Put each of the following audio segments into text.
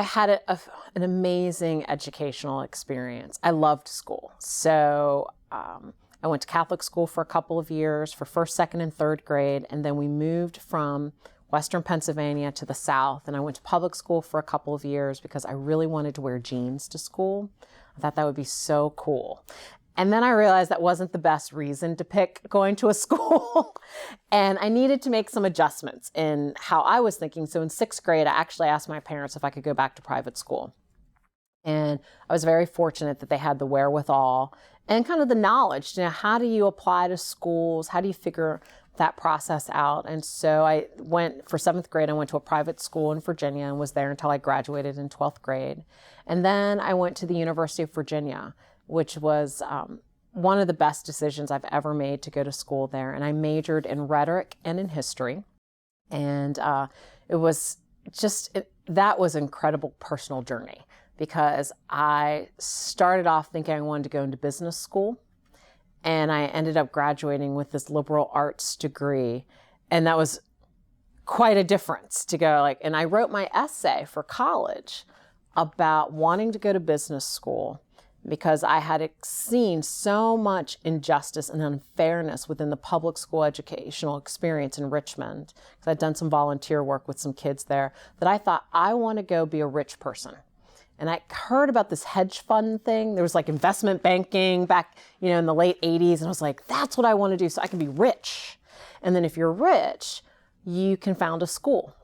I had an amazing educational experience. I loved school. So I went to Catholic school for a couple of years for first, second, and third grade. And then we moved from Western Pennsylvania to the South. And I went to public school for a couple of years because I really wanted to wear jeans to school. I thought that would be so cool. And then I realized that wasn't the best reason to pick going to a school. And I needed to make some adjustments in how I was thinking. So in sixth grade, I actually asked my parents if I could go back to private school. And I was very fortunate that they had the wherewithal and kind of the knowledge. You know, how do you apply to schools? How do you figure that process out? And so I went, for seventh grade, I went to a private school in Virginia and was there until I graduated in 12th grade. And then I went to the University of Virginia, which was one of the best decisions I've ever made to go to school there. And I majored in rhetoric and in history. And it was just, that was an incredible personal journey because I started off thinking I wanted to go into business school. And I ended up graduating with this liberal arts degree. And that was quite a difference to go like, and I wrote my essay for college about wanting to go to business school because I had seen so much injustice and unfairness within the public school educational experience in Richmond, because I'd done some volunteer work with some kids there, that I thought, I want to go be a rich person. And I heard about this hedge fund thing. There was like investment banking back, in the late 80s. And I was like, that's what I want to do so I can be rich. And then if you're rich, you can found a school.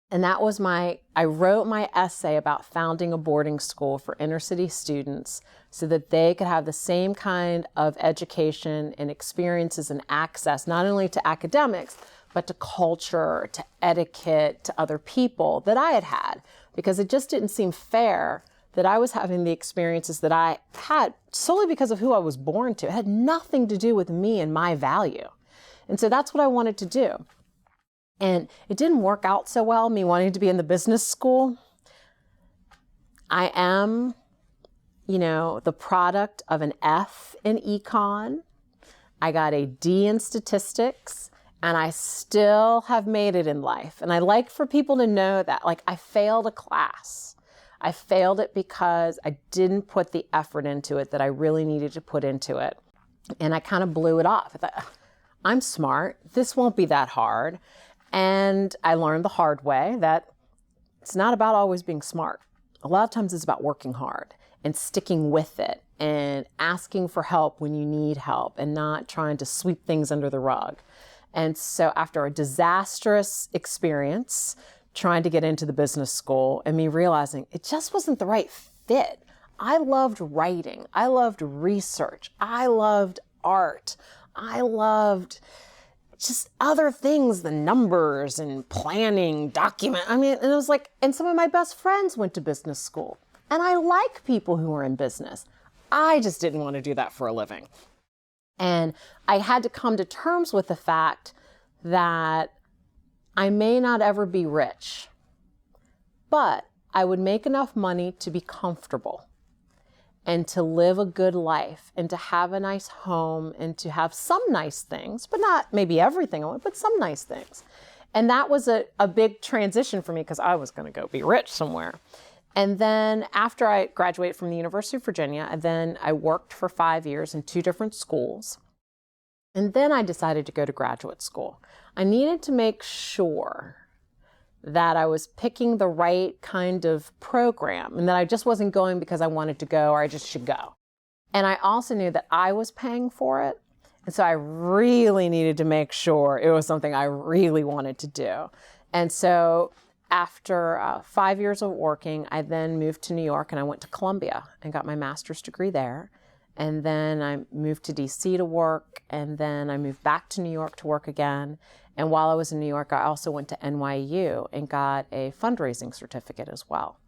And that was I wrote my essay about founding a boarding school for inner city students so that they could have the same kind of education and experiences and access, not only to academics, but to culture, to etiquette, to other people that I had had. Because it just didn't seem fair that I was having the experiences that I had solely because of who I was born to. It had nothing to do with me and my value. And so that's what I wanted to do. And it didn't work out so well, me wanting to be in the business school. I am, the product of an F in econ. I got a D in statistics, and I still have made it in life. And I like for people to know that, I failed a class. I failed it because I didn't put the effort into it that I really needed to put into it. And I kind of blew it off. I thought, I'm smart. This won't be that hard. And I learned the hard way that it's not about always being smart. A lot of times it's about working hard and sticking with it and asking for help when you need help and not trying to sweep things under the rug. And so after a disastrous experience trying to get into the business school and me realizing it just wasn't the right fit. I loved writing. I loved research. I loved art. I loved just other things, the numbers and planning, and it was like, and some of my best friends went to business school. And I like people who are in business. I just didn't want to do that for a living. And I had to come to terms with the fact that I may not ever be rich, but I would make enough money to be comfortable and to live a good life and to have a nice home and to have some nice things, but not maybe everything I want, but some nice things. And that was a big transition for me because I was going to go be rich somewhere. And then after I graduated from the University of Virginia, I worked for 5 years in 2 different schools. And then I decided to go to graduate school. I needed to make sure that I was picking the right kind of program and that I just wasn't going because I wanted to go or I just should go. And I also knew that I was paying for it. And so I really needed to make sure it was something I really wanted to do. And so after 5 years of working, I then moved to New York and I went to Columbia and got my master's degree there. And then I moved to DC to work, and then I moved back to New York to work again. And while I was in New York, I also went to NYU and got a fundraising certificate as well.